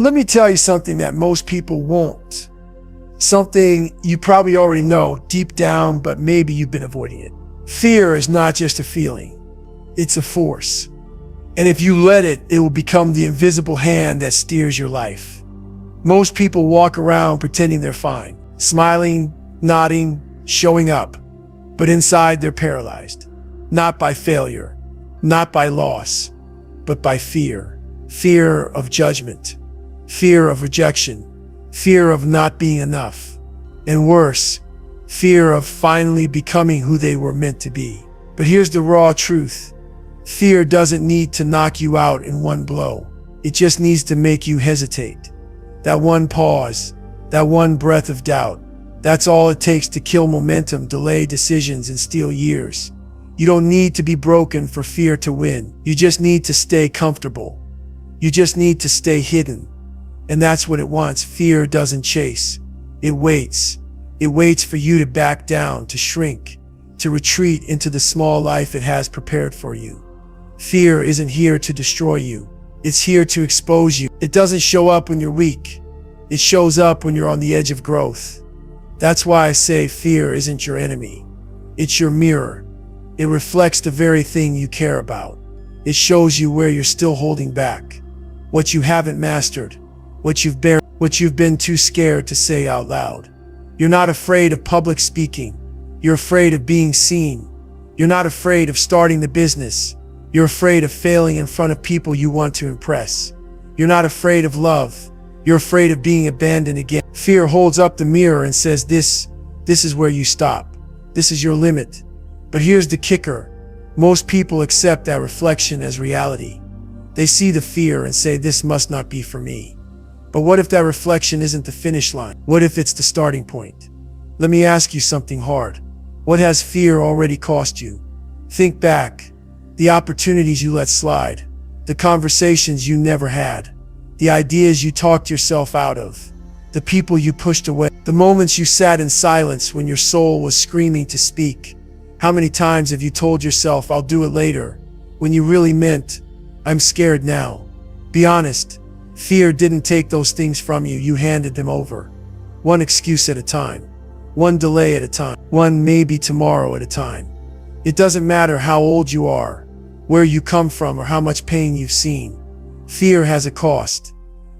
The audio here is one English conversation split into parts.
Let me tell you something that most people won't. Something you probably already know deep down, but maybe you've been avoiding it. Fear is not just a feeling, it's a force. And if you let it, it will become the invisible hand that steers your life. Most people walk around pretending they're fine, smiling, nodding, showing up. But inside they're paralyzed. Not by failure, not by loss, but by fear. Fear of judgment, fear of rejection, fear of not being enough, and worse, fear of finally becoming who they were meant to be. But here's the raw truth. Fear doesn't need to knock you out in one blow. It just needs to make you hesitate. That one pause, that one breath of doubt, that's all it takes to kill momentum, delay decisions, and steal years. You don't need to be broken for fear to win. You just need to stay comfortable. You just need to stay hidden. And that's what it wants. Fear doesn't chase. It waits. It waits for you to back down, to shrink, to retreat into the small life it has prepared for you. Fear isn't here to destroy you. It's here to expose you. It doesn't show up when you're weak. It shows up when you're on the edge of growth. That's why I say fear isn't your enemy. It's your mirror. It reflects the very thing you care about. It shows you where you're still holding back, what you haven't mastered, what you've been too scared to say out loud. You're not afraid of public speaking. You're afraid of being seen. You're not afraid of starting the business. You're afraid of failing in front of people you want to impress. You're not afraid of love. You're afraid of being abandoned again. Fear holds up the mirror and says, this is where you stop. This is your limit. But here's the kicker. Most people accept that reflection as reality. They see the fear and say, this must not be for me. But what if that reflection isn't the finish line? What if it's the starting point? Let me ask you something hard. What has fear already cost you? Think back. The opportunities you let slide. The conversations you never had. The ideas you talked yourself out of. The people you pushed away. The moments you sat in silence when your soul was screaming to speak. How many times have you told yourself, I'll do it later, when you really meant, I'm scared now? Be honest. Fear didn't take those things from you. You handed them over. One excuse at a time. One delay at a time. One maybe tomorrow at a time. It doesn't matter how old you are, where you come from, or how much pain you've seen. Fear has a cost.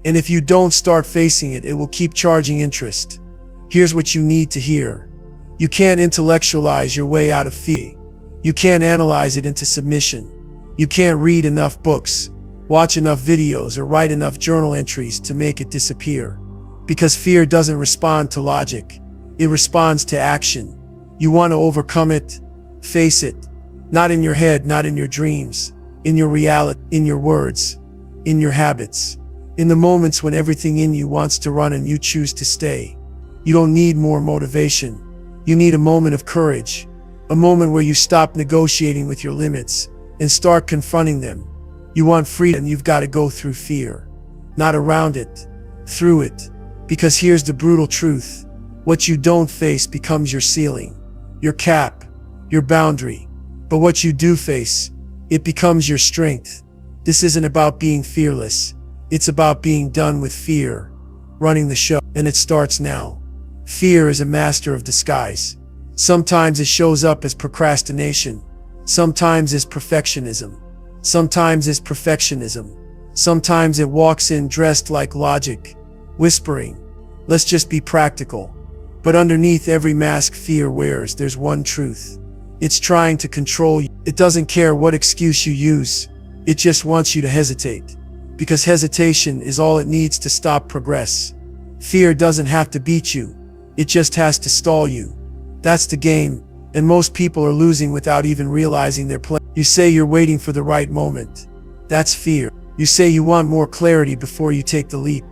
And if you don't start facing it, it will keep charging interest. Here's what you need to hear. You can't intellectualize your way out of fear. You can't analyze it into submission. You can't read enough books, watch enough videos, or write enough journal entries to make it disappear. Because fear doesn't respond to logic. It responds to action. You want to overcome it? Face it. Not in your head, not in your dreams, in your reality, in your words, in your habits, in the moments when everything in you wants to run and you choose to stay. You don't need more motivation. You need a moment of courage, a moment where you stop negotiating with your limits and start confronting them. You want freedom, you've got to go through fear, not around it, through it. Because here's the brutal truth. What you don't face becomes your ceiling, your cap, your boundary. But what you do face, it becomes your strength. This isn't about being fearless. It's about being done with fear, running the show, and it starts now. Fear is a master of disguise. Sometimes it shows up as procrastination. Sometimes as perfectionism. Sometimes as perfectionism. Sometimes it walks in dressed like logic, whispering, let's just be practical. But underneath every mask fear wears, there's one truth. It's trying to control you. It doesn't care what excuse you use. It just wants you to hesitate. Because hesitation is all it needs to stop progress. Fear doesn't have to beat you. It just has to stall you. That's the game, and most people are losing without even realizing they're playing. You say you're waiting for the right moment. That's fear. You say you want more clarity before you take the leap.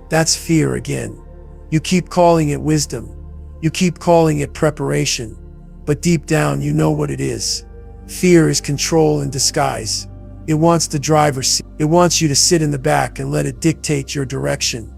That's fear again. You keep calling it wisdom. You keep calling it preparation. But deep down, you know what it is. Fear is control in disguise. It wants the driver's seat. It wants you to sit in the back and let it dictate your direction.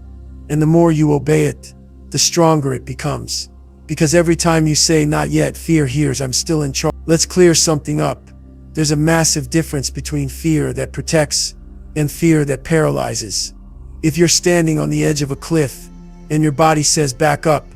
And the more you obey it, the stronger it becomes. Because every time you say, not yet, fear hears, I'm still in charge. Let's clear something up. There's a massive difference between fear that protects and fear that paralyzes. If you're standing on the edge of a cliff and your body says back up,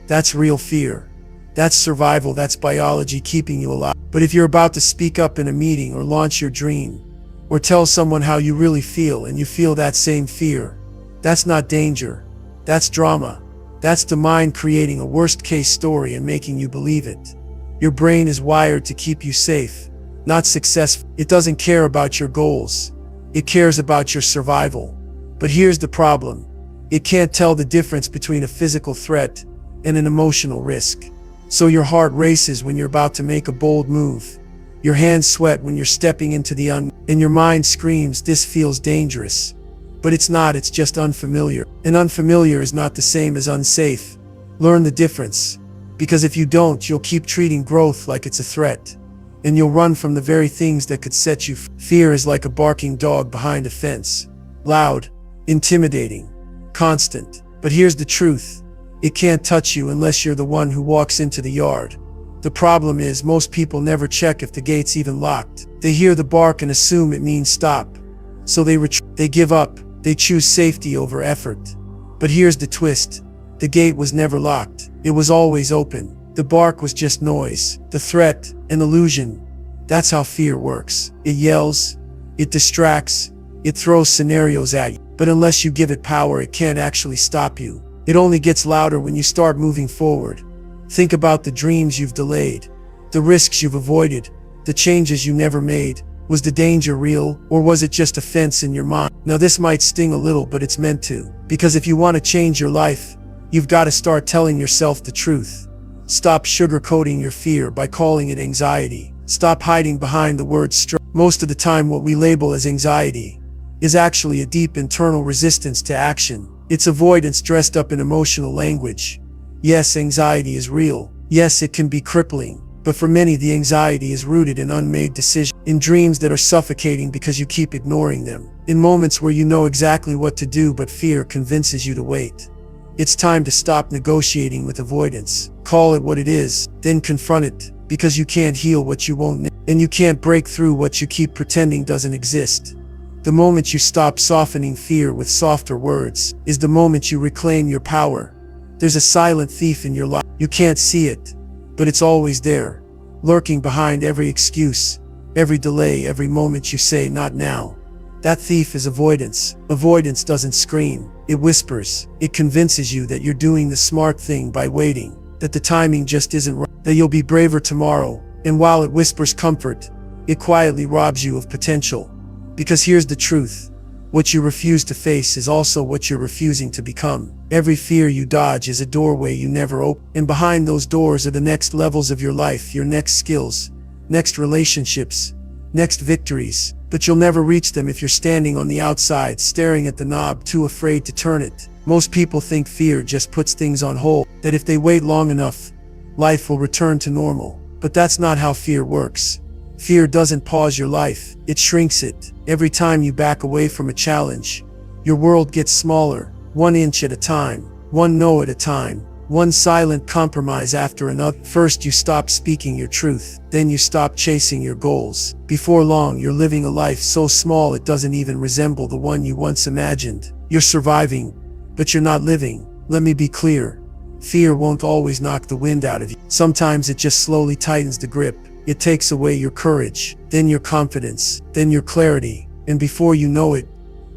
that's real fear. That's survival, that's biology keeping you alive. But if you're about to speak up in a meeting or launch your dream, or tell someone how you really feel and you feel that same fear, that's not danger, that's drama. That's the mind creating a worst-case story and making you believe it. Your brain is wired to keep you safe, not successful. It doesn't care about your goals. It cares about your survival. But here's the problem. It can't tell the difference between a physical threat and an emotional risk. So your heart races when you're about to make a bold move. Your hands sweat when you're stepping into the unknown, and your mind screams, this feels dangerous. But it's not, it's just unfamiliar. And unfamiliar is not the same as unsafe. Learn the difference. Because if you don't, you'll keep treating growth like it's a threat. And you'll run from the very things that could set you free. Fear is like a barking dog behind a fence. Loud, intimidating, constant. But here's the truth. It can't touch you unless you're the one who walks into the yard. The problem is most people never check if the gate's even locked. They hear the bark and assume it means stop. So they retreat, they give up, they choose safety over effort. But here's the twist. The gate was never locked. It was always open. The bark was just noise. The threat, an illusion. That's how fear works. It yells, it distracts, it throws scenarios at you. But unless you give it power, it can't actually stop you. It only gets louder when you start moving forward. Think about the dreams you've delayed, the risks you've avoided, the changes you never made. Was the danger real, or was it just a fence in your mind? Now this might sting a little, but it's meant to. Because if you want to change your life, you've got to start telling yourself the truth. Stop sugarcoating your fear by calling it anxiety. Stop hiding behind the word stress. Most of the time what we label as anxiety is actually a deep internal resistance to action. It's avoidance dressed up in emotional language. Yes, anxiety is real. Yes, it can be crippling. But for many, the anxiety is rooted in unmade decisions, in dreams that are suffocating because you keep ignoring them, in moments where you know exactly what to do but fear convinces you to wait. It's time to stop negotiating with avoidance. Call it what it is, then confront it, because you can't heal what you won't name, and you can't break through what you keep pretending doesn't exist. The moment you stop softening fear with softer words is the moment you reclaim your power. There's a silent thief in your life. You can't see it, but it's always there, lurking behind every excuse, every delay, every moment you say, not now. That thief is avoidance. Avoidance doesn't scream, it whispers. It convinces you that you're doing the smart thing by waiting, that the timing just isn't right, that you'll be braver tomorrow. And while it whispers comfort, it quietly robs you of potential. Because here's the truth. What you refuse to face is also what you're refusing to become. Every fear you dodge is a doorway you never open. And behind those doors are the next levels of your life, your next skills, next relationships, next victories. But you'll never reach them if you're standing on the outside, staring at the knob, too afraid to turn it. Most people think fear just puts things on hold, that if they wait long enough, life will return to normal. But that's not how fear works. Fear doesn't pause your life, it shrinks it. Every time you back away from a challenge, your world gets smaller, 1 inch at a time, one no at a time, one silent compromise after another. First you stop speaking your truth, then you stop chasing your goals. Before long, you're living a life so small it doesn't even resemble the one you once imagined. You're surviving, but you're not living. Let me be clear. Fear won't always knock the wind out of you. Sometimes it just slowly tightens the grip. It takes away your courage, then your confidence, then your clarity, and before you know it,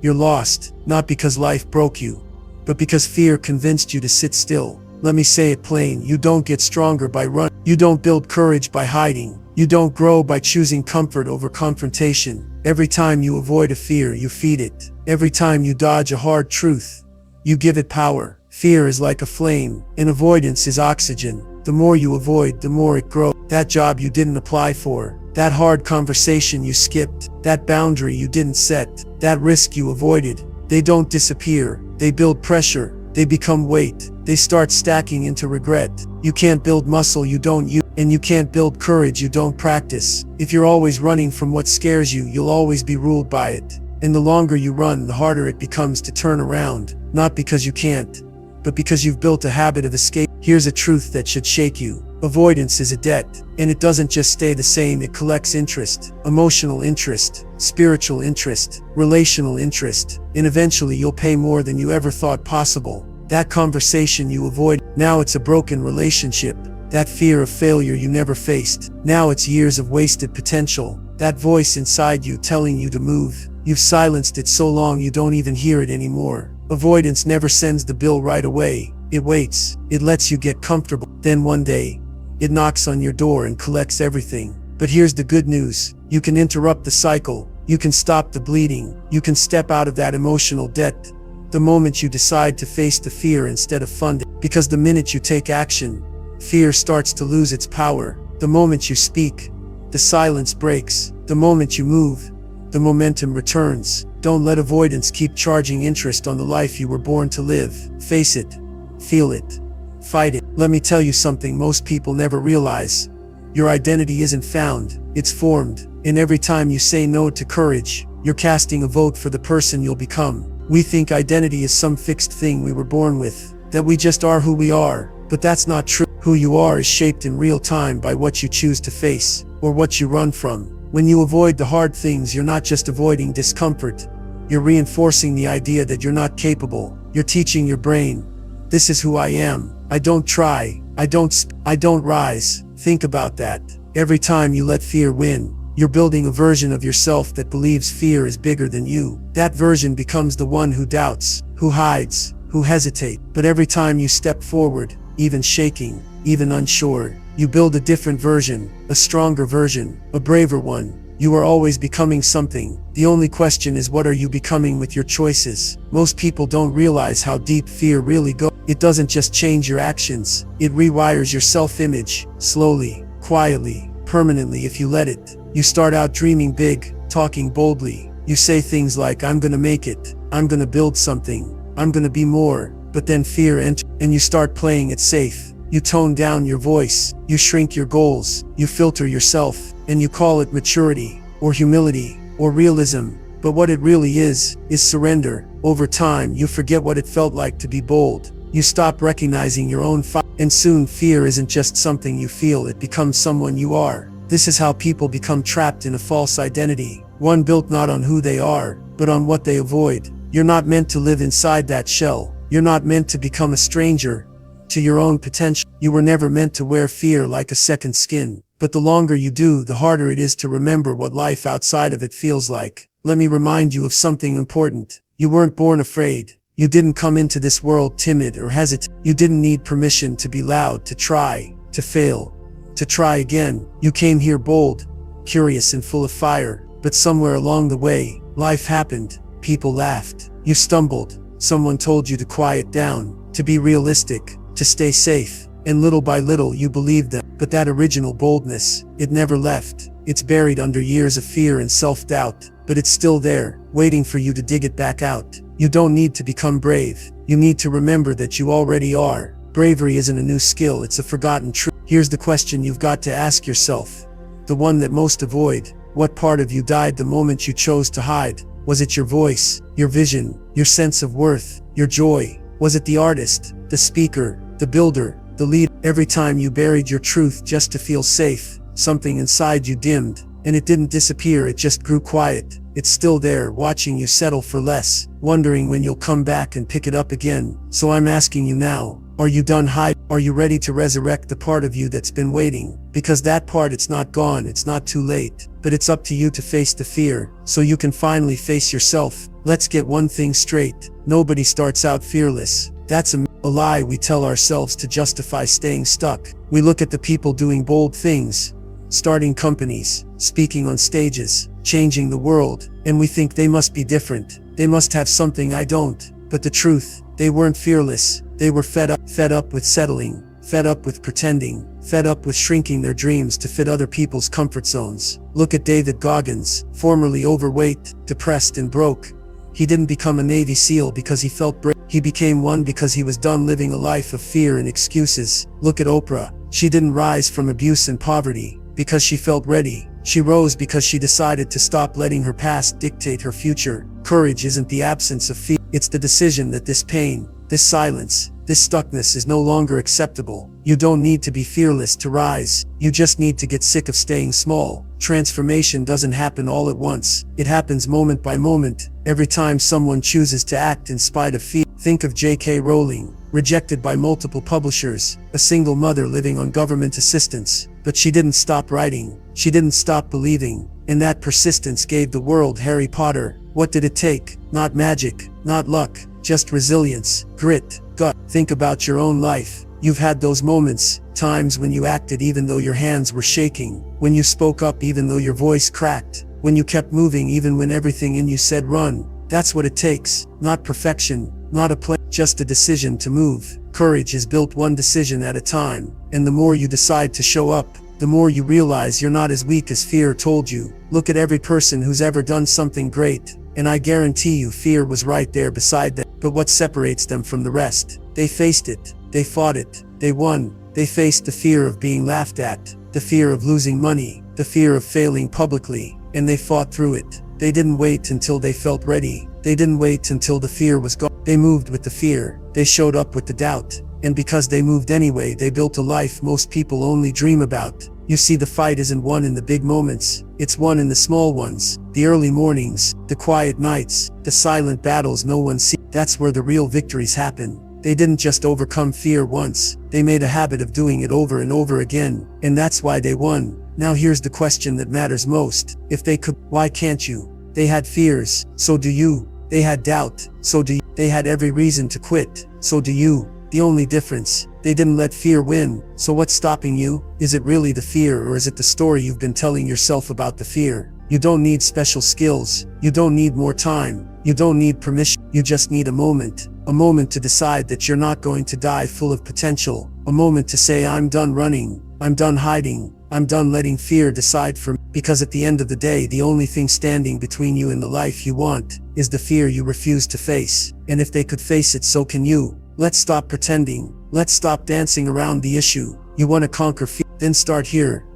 you're lost, not because life broke you, but because fear convinced you to sit still. Let me say it plain, you don't get stronger by running. You don't build courage by hiding. You don't grow by choosing comfort over confrontation. Every time you avoid a fear, you feed it. Every time you dodge a hard truth, you give it power. Fear is like a flame, and avoidance is oxygen. The more you avoid, the more it grows. That job you didn't apply for, that hard conversation you skipped, that boundary you didn't set, that risk you avoided, they don't disappear. They build pressure. They become weight. They start stacking into regret. You can't build muscle you don't use, and you can't build courage you don't practice. If you're always running from what scares you, you'll always be ruled by it. And the longer you run, the harder it becomes to turn around. Not because you can't, but because you've built a habit of escape. Here's a truth that should shake you. Avoidance is a debt, and it doesn't just stay the same, it collects interest, emotional interest, spiritual interest, relational interest, and eventually you'll pay more than you ever thought possible. That conversation you avoid, now it's a broken relationship. That fear of failure you never faced, now it's years of wasted potential. That voice inside you telling you to move, you've silenced it so long you don't even hear it anymore. Avoidance never sends the bill right away. It waits, it lets you get comfortable. Then one day, it knocks on your door and collects everything. But here's the good news. You can interrupt the cycle. You can stop the bleeding. You can step out of that emotional debt the moment you decide to face the fear instead of fund it. Because the minute you take action, fear starts to lose its power. The moment you speak, the silence breaks. The moment you move, the momentum returns. Don't let avoidance keep charging interest on the life you were born to live. Face it, feel it, fight it. Let me tell you something most people never realize. Your identity isn't found, it's formed. And every time you say no to courage, you're casting a vote for the person you'll become. We think identity is some fixed thing we were born with, that we just are who we are, but that's not true. Who you are is shaped in real time by what you choose to face, or what you run from. When you avoid the hard things, you're not just avoiding discomfort, you're reinforcing the idea that you're not capable. You're teaching your brain, this is who I am. I don't try, I don't rise. Think about that. Every time you let fear win, you're building a version of yourself that believes fear is bigger than you. That version becomes the one who doubts, who hides, who hesitates. But every time you step forward, even shaking, even unsure, you build a different version, a stronger version, a braver one. You are always becoming something. The only question is, what are you becoming with your choices? Most people don't realize how deep fear really goes. It doesn't just change your actions, it rewires your self-image, slowly, quietly, permanently if you let it. You start out dreaming big, talking boldly. You say things like, I'm gonna make it, I'm gonna build something, I'm gonna be more. But then fear enters, and you start playing it safe. You tone down your voice, you shrink your goals, you filter yourself, and you call it maturity, or humility, or realism. But what it really is surrender. Over time, you forget what it felt like to be bold. You stop recognizing your own fire, and soon fear isn't just something you feel, it becomes someone you are. This is how people become trapped in a false identity, one built not on who they are, but on what they avoid. You're not meant to live inside that shell. You're not meant to become a stranger to your own potential. You were never meant to wear fear like a second skin. But the longer you do, the harder it is to remember what life outside of it feels like. Let me remind you of something important. You weren't born afraid. You didn't come into this world timid or hesitant. You didn't need permission to be loud, to try, to fail, to try again. You came here bold, curious and full of fire. But somewhere along the way, life happened. People laughed. You stumbled. Someone told you to quiet down, to be realistic, to stay safe. And little by little you believed them. But that original boldness, it never left. It's buried under years of fear and self-doubt. But it's still there, waiting for you to dig it back out. You don't need to become brave. You need to remember that you already are. Bravery isn't a new skill, it's a forgotten truth. Here's the question you've got to ask yourself, the one that most avoid. What part of you died the moment you chose to hide? Was it your voice, your vision, your sense of worth, your joy? Was it the artist, the speaker, the builder, the leader? Every time you buried your truth just to feel safe, something inside you dimmed. And it didn't disappear, it just grew quiet. It's still there, watching you settle for less, wondering when you'll come back and pick it up again. So I'm asking you now, are you done hiding? Are you ready to resurrect the part of you that's been waiting? Because that part, it's not gone, it's not too late. But it's up to you to face the fear, so you can finally face yourself. Let's get one thing straight. Nobody starts out fearless. That's a lie we tell ourselves to justify staying stuck. We look at the people doing bold things, starting companies, speaking on stages, changing the world, and we think they must be different. They must have something I don't. But the truth, they weren't fearless. They were fed up with settling, fed up with pretending, fed up with shrinking their dreams to fit other people's comfort zones. Look at David Goggins, formerly overweight, depressed and broke. He didn't become a Navy SEAL because he felt brave. He became one because he was done living a life of fear and excuses. Look at Oprah. She didn't rise from abuse and poverty because she felt ready. She rose because she decided to stop letting her past dictate her future. Courage isn't the absence of fear. It's the decision that this pain, this silence, This stuckness is no longer acceptable. You don't need to be fearless to rise. You just need to get sick of staying small. Transformation doesn't happen all at once. It happens moment by moment, every time someone chooses to act in spite of fear. Think of J.K. Rowling, rejected by multiple publishers, a single mother living on government assistance. But she didn't stop writing. She didn't stop believing. And that persistence gave the world Harry Potter. What did it take? Not magic, not luck, just resilience, grit, gut. Think about your own life. You've had those moments, times when you acted even though your hands were shaking, when you spoke up even though your voice cracked, when you kept moving even when everything in you said run. That's what it takes. Not perfection, not a plan, just a decision to move. Courage is built one decision at a time, and the more you decide to show up, the more you realize you're not as weak as fear told you. Look at every person who's ever done something great, and I guarantee you fear was right there beside them. But what separates them from the rest? They faced it, they fought it, they won. They faced the fear of being laughed at, the fear of losing money, the fear of failing publicly, and they fought through it. They didn't wait until they felt ready. They didn't wait until the fear was gone. They moved with the fear. They showed up with the doubt. And because they moved anyway, they built a life most people only dream about. You see, the fight isn't won in the big moments. It's won in the small ones. The early mornings, the quiet nights, the silent battles no one sees. That's where the real victories happen. They didn't just overcome fear once. They made a habit of doing it over and over again. And that's why they won. Now here's the question that matters most. If they could, why can't you? They had fears, so do you. They had doubt, so do you. They had every reason to quit, so do you. The only difference, they didn't let fear win. So what's stopping you? Is it really the fear, or is it the story you've been telling yourself about the fear? You don't need special skills. You don't need more time. You don't need permission. You just need a moment. A moment to decide that you're not going to die full of potential. A moment to say, I'm done running. I'm done hiding. I'm done letting fear decide for me. Because at the end of the day, the only thing standing between you and the life you want is the fear you refuse to face. And if they could face it, so can you. Let's stop pretending. Let's stop dancing around the issue. You want to conquer fear? Then start here.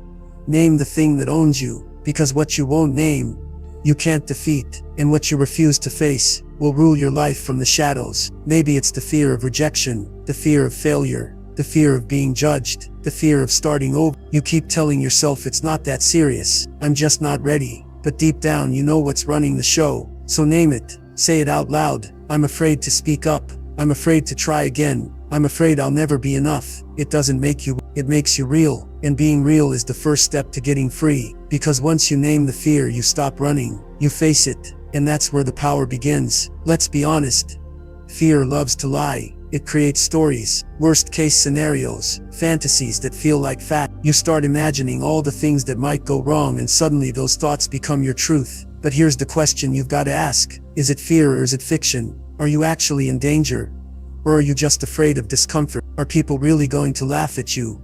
Name the thing that owns you. Because what you won't name, you can't defeat. And what you refuse to face will rule your life from the shadows. Maybe it's the fear of rejection, the fear of failure, the fear of being judged, the fear of starting over. You keep telling yourself it's not that serious. I'm just not ready. But deep down you know what's running the show. So name it. Say it out loud. I'm afraid to speak up. I'm afraid to try again. I'm afraid I'll never be enough. It doesn't make you, it makes you real. And being real is the first step to getting free. Because once you name the fear, you stop running. You face it. And that's where the power begins. Let's be honest. Fear loves to lie. It creates stories, worst case scenarios, fantasies that feel like fact. You start imagining all the things that might go wrong, and suddenly those thoughts become your truth. But here's the question you've got to ask. Is it fear or is it fiction? Are you actually in danger? Or are you just afraid of discomfort? Are people really going to laugh at you?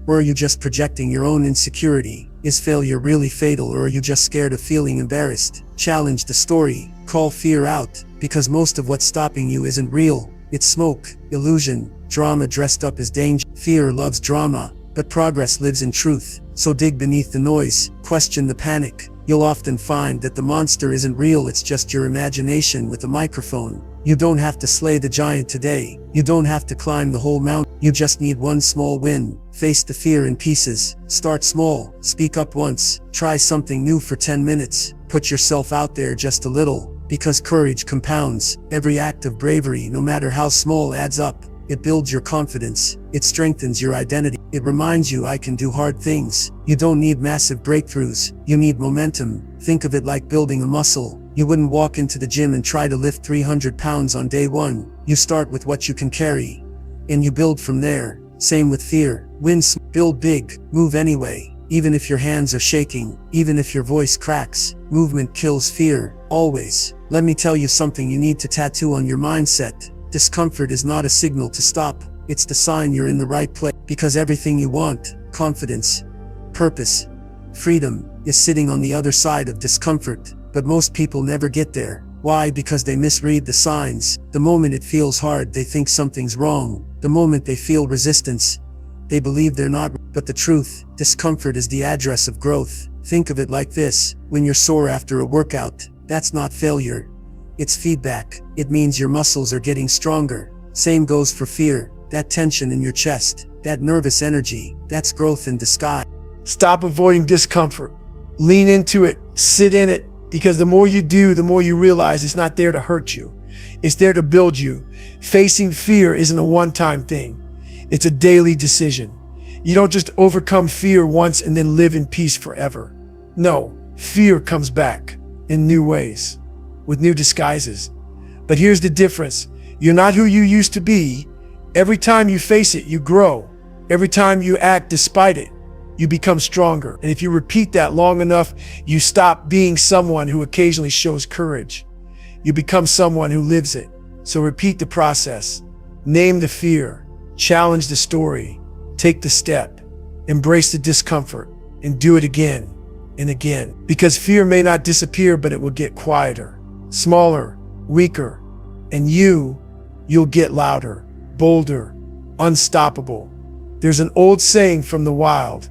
Or are you just projecting your own insecurity? Is failure really fatal, or are you just scared of feeling embarrassed? Challenge the story. Call fear out. Because most of what's stopping you isn't real. It's smoke, illusion, drama dressed up as danger. Fear loves drama, but progress lives in truth. So dig beneath the noise. Question the panic. You'll often find that the monster isn't real, it's just your imagination with a microphone. You don't have to slay the giant today. You don't have to climb the whole mountain. You just need one small win. Face the fear in pieces. Start small. Speak up once. Try something new for 10 minutes. Put yourself out there just a little. Because courage compounds. Every act of bravery, no matter how small, adds up. It builds your confidence. It strengthens your identity. It reminds you I can do hard things. You don't need massive breakthroughs. You need momentum. Think of it like building a muscle. You wouldn't walk into the gym and try to lift 300 pounds on day one. You start with what you can carry. And you build from there. Same with fear. Build big. Move anyway. Even if your hands are shaking. Even if your voice cracks. Movement kills fear. Always. Let me tell you something you need to tattoo on your mindset. Discomfort is not a signal to stop. It's the sign you're in the right place. Because everything you want, confidence, purpose, freedom, is sitting on the other side of discomfort. But most people never get there. Why? Because they misread the signs. The moment it feels hard, they think something's wrong. The moment they feel resistance, they believe they're not. But the truth, discomfort is the address of growth. Think of it like this. When you're sore after a workout, that's not failure. It's feedback. It means your muscles are getting stronger. Same goes for fear, that tension in your chest, that nervous energy, that's growth in disguise. Stop avoiding discomfort. Lean into it, sit in it, because the more you do, the more you realize it's not there to hurt you. It's there to build you. Facing fear isn't a one-time thing. It's a daily decision. You don't just overcome fear once and then live in peace forever. No, fear comes back in new ways, with new disguises. But here's the difference. You're not who you used to be. Every time you face it, you grow. Every time you act despite it, you become stronger. And if you repeat that long enough, you stop being someone who occasionally shows courage. You become someone who lives it. So repeat the process. Name the fear. Challenge the story. Take the step. Embrace the discomfort. And do it again and again. Because fear may not disappear, but it will get quieter, smaller, weaker. And you'll get louder, bolder, unstoppable. There's an old saying from the wild.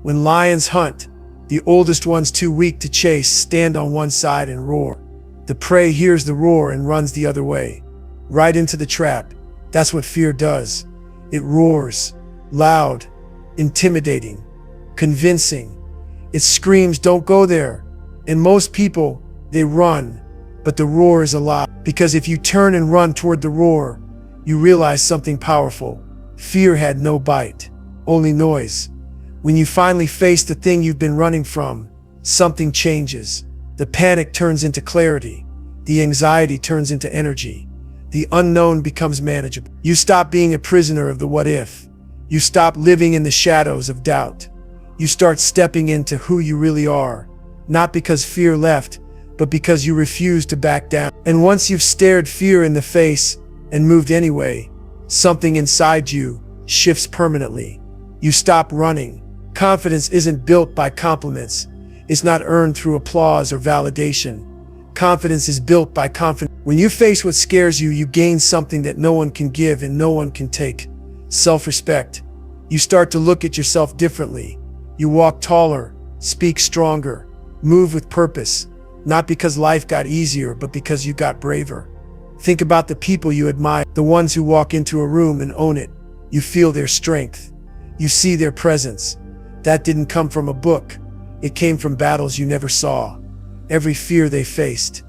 When lions hunt, the oldest ones too weak to chase stand on one side and roar. The prey hears the roar and runs the other way, right into the trap. That's what fear does. It roars, loud, intimidating, convincing. It screams, "Don't go there." And most people, they run, but the roar is a lie. Because if you turn and run toward the roar, you realize something powerful. Fear had no bite, only noise. When you finally face the thing you've been running from, something changes. The panic turns into clarity. The anxiety turns into energy. The unknown becomes manageable. You stop being a prisoner of the what if. You stop living in the shadows of doubt. You start stepping into who you really are, not because fear left, but because you refuse to back down. And once you've stared fear in the face and moved anyway, something inside you shifts permanently. You stop running. Confidence isn't built by compliments. It's not earned through applause or validation. Confidence is built by confidence. When you face what scares you, you gain something that no one can give and no one can take. Self-respect. You start to look at yourself differently. You walk taller, speak stronger, move with purpose, not because life got easier, but because you got braver. Think about the people you admire, the ones who walk into a room and own it. You feel their strength. You see their presence. That didn't come from a book. It came from battles you never saw. Every fear they faced,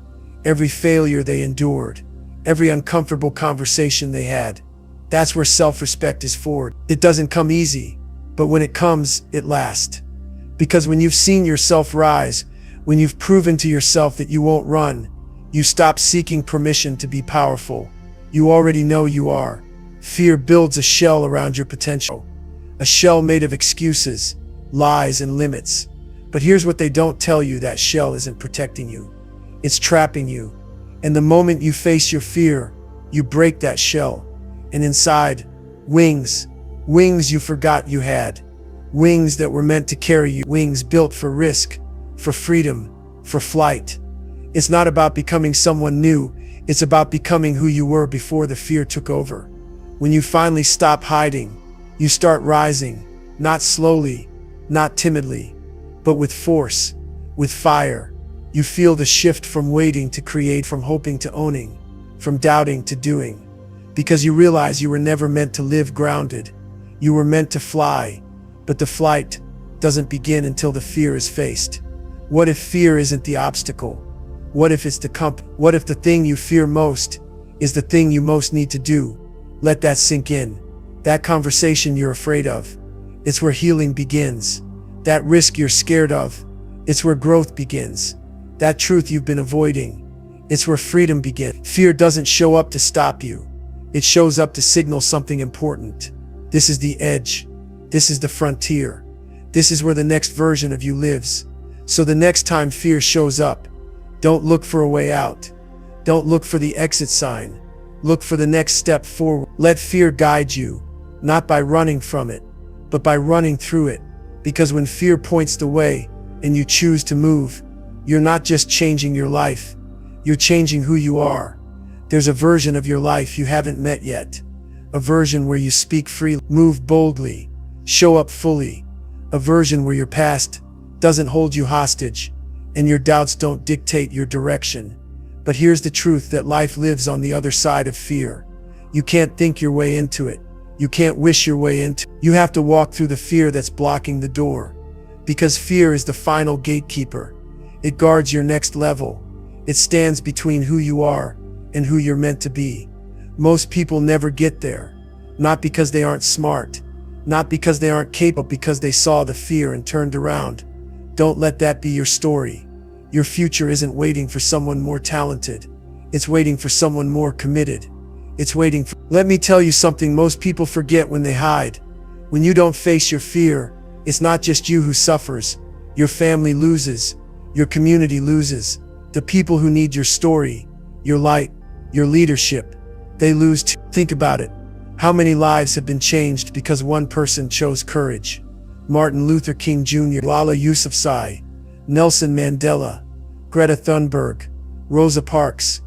every failure they endured, every uncomfortable conversation they had. That's where self-respect is forged. It doesn't come easy, but when it comes, it lasts. Because when you've seen yourself rise, when you've proven to yourself that you won't run, you stop seeking permission to be powerful. You already know you are. Fear builds a shell around your potential. A shell made of excuses, lies, and limits. But here's what they don't tell you: that shell isn't protecting you. It's trapping you. And the moment you face your fear, you break that shell. And inside, wings. Wings you forgot you had. Wings that were meant to carry you. Wings built for risk, for freedom, for flight. It's not about becoming someone new. It's about becoming who you were before the fear took over. When you finally stop hiding, you start rising, not slowly, not timidly, but with force, with fire. You feel the shift from waiting to create, from hoping to owning, from doubting to doing. Because you realize you were never meant to live grounded. You were meant to fly, but the flight doesn't begin until the fear is faced. What if fear isn't the obstacle? What if it's the compass? What if the thing you fear most is the thing you most need to do? Let that sink in. That conversation you're afraid of, it's where healing begins. That risk you're scared of, it's where growth begins. That truth you've been avoiding, it's where freedom begins. Fear doesn't show up to stop you. It shows up to signal something important. This is the edge. This is the frontier. This is where the next version of you lives. So the next time fear shows up, don't look for a way out. Don't look for the exit sign. Look for the next step forward. Let fear guide you, not by running from it, but by running through it. Because when fear points the way and you choose to move, you're not just changing your life, you're changing who you are. There's a version of your life you haven't met yet. A version where you speak freely, move boldly, show up fully. A version where your past doesn't hold you hostage and your doubts don't dictate your direction. But here's the truth: that life lives on the other side of fear. You can't think your way into it. You can't wish your way into it. You have to walk through the fear that's blocking the door. Because fear is the final gatekeeper. It guards your next level. It stands between who you are and who you're meant to be. Most people never get there. Not because they aren't smart. Not because they aren't capable, because they saw the fear and turned around. Don't let that be your story. Your future isn't waiting for someone more talented. It's waiting for someone more committed. It's waiting for... Let me tell you something most people forget when they hide. When you don't face your fear, it's not just you who suffers. Your family loses. Your community loses. The people who need your story, your light, your leadership, they lose too. Think about it. How many lives have been changed because one person chose courage? Martin Luther King Jr., Malala Yousafzai, Nelson Mandela, Greta Thunberg, Rosa Parks.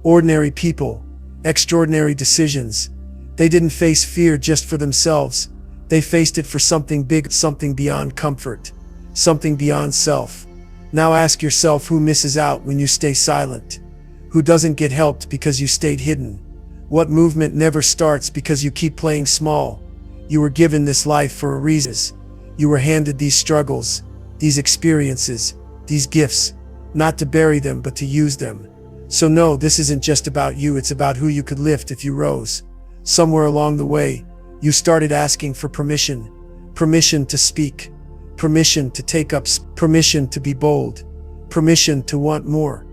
Ordinary people, extraordinary decisions. They didn't face fear just for themselves. They faced it for something big, something beyond comfort, something beyond self. Now ask yourself, who misses out when you stay silent? Who doesn't get helped because you stayed hidden? What movement never starts because you keep playing small? You were given this life for a reason. You were handed these struggles, these experiences, these gifts, not to bury them but to use them. So no, this isn't just about you, it's about who you could lift if you rose. Somewhere along the way, you started asking for permission. Permission to speak. Permission to take up. Permission to be bold. Permission to want more.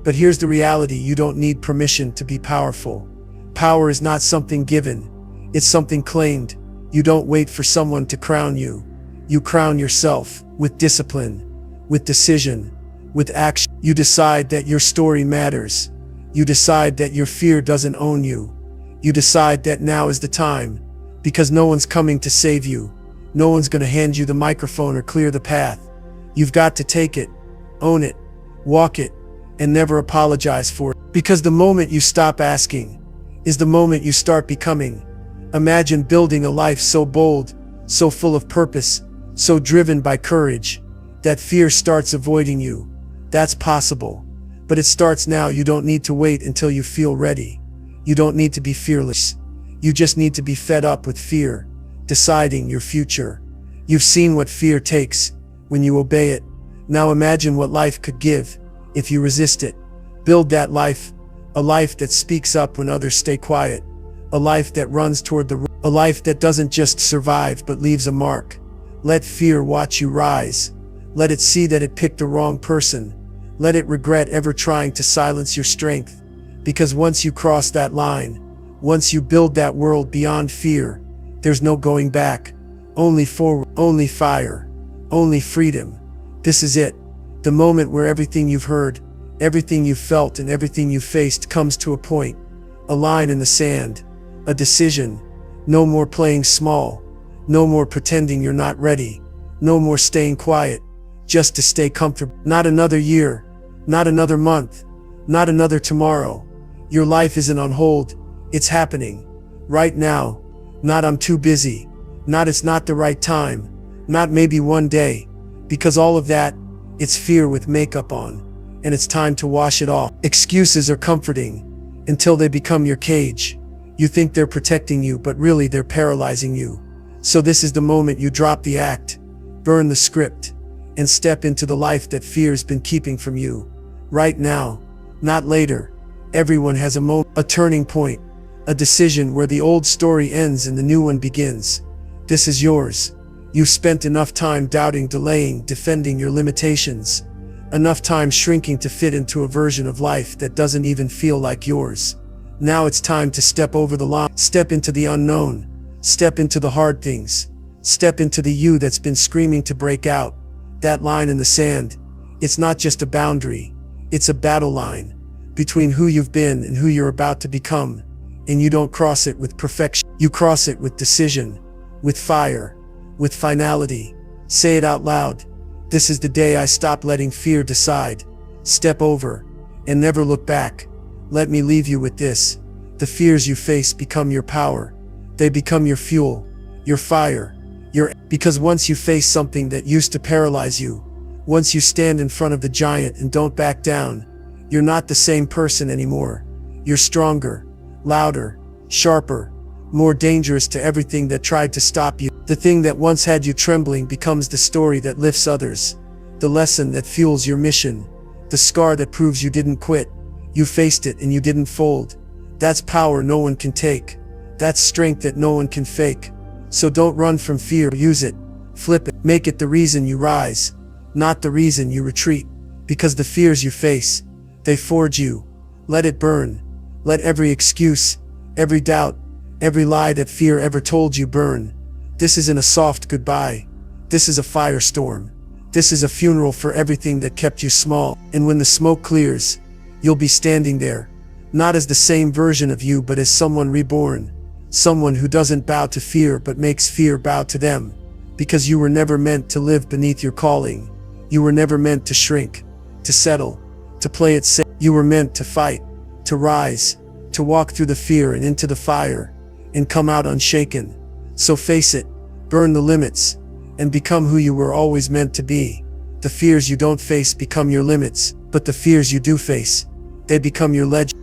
But here's the reality, you don't need permission to be powerful. Power is not something given. It's something claimed. You don't wait for someone to crown you. You crown yourself with discipline, with decision, with action. You decide that your story matters. You decide that your fear doesn't own you. You decide that now is the time, because no one's coming to save you. No one's going to hand you the microphone or clear the path. You've got to take it, own it, walk it, and never apologize for it. Because the moment you stop asking is the moment you start becoming. Imagine building a life so bold, so full of purpose, so driven by courage, that fear starts avoiding you. That's possible. But it starts now. You don't need to wait until you feel ready. You don't need to be fearless. You just need to be fed up with fear, deciding your future. You've seen what fear takes when you obey it. Now imagine what life could give if you resist it. Build that life, a life that speaks up when others stay quiet, a life that runs toward a life that doesn't just survive but leaves a mark. Let fear watch you rise. Let it see that it picked the wrong person. Let it regret ever trying to silence your strength. Because once you cross that line, once you build that world beyond fear, there's no going back. Only forward, only fire, only freedom. This is it. The moment where everything you've heard, everything you've felt, and everything you've faced comes to a point. A line in the sand. A decision. No more playing small. No more pretending you're not ready. No more staying quiet just to stay comfortable. Not another year. Not another month. Not another tomorrow. Your life isn't on hold. It's happening. Right now. Not I'm too busy. Not it's not the right time. Not maybe one day. Because all of that, it's fear with makeup on. And it's time to wash it off. Excuses are comforting until they become your cage. You think they're protecting you, but really they're paralyzing you. So this is the moment you drop the act, burn the script, and step into the life that fear's been keeping from you. Right now, not later. Everyone has a moment, a turning point, a decision where the old story ends and the new one begins. This is yours. You've spent enough time doubting, delaying, defending your limitations. Enough time shrinking to fit into a version of life that doesn't even feel like yours. Now it's time to step over the line, step into the unknown, step into the hard things, step into the you that's been screaming to break out. That line in the sand, it's not just a boundary, it's a battle line between who you've been and who you're about to become. And you don't cross it with perfection, you cross it with decision, with fire, with finality. Say it out loud. This is the day I stop letting fear decide. Step over and never look back. Let me leave you with this. The fears you face become your power. They become your fuel, your fire, because once you face something that used to paralyze you, once you stand in front of the giant and don't back down, you're not the same person anymore. You're stronger, louder, sharper, more dangerous to everything that tried to stop you. The thing that once had you trembling becomes the story that lifts others, the lesson that fuels your mission, the scar that proves you didn't quit. You faced it and you didn't fold. That's power no one can take. That's strength that no one can fake. So don't run from fear, use it, flip it, make it the reason you rise, not the reason you retreat. Because the fears you face, they forge you. Let it burn. Let every excuse, every doubt, every lie that fear ever told you burn. This isn't a soft goodbye. This is a firestorm. This is a funeral for everything that kept you small. And when the smoke clears, you'll be standing there, not as the same version of you, but as someone reborn. Someone who doesn't bow to fear but makes fear bow to them. Because you were never meant to live beneath your calling. You were never meant to shrink, to settle, to play it safe. You were meant to fight, to rise, to walk through the fear and into the fire, and come out unshaken. So face it, burn the limits, and become who you were always meant to be. The fears you don't face become your limits, but the fears you do face, they become your legend.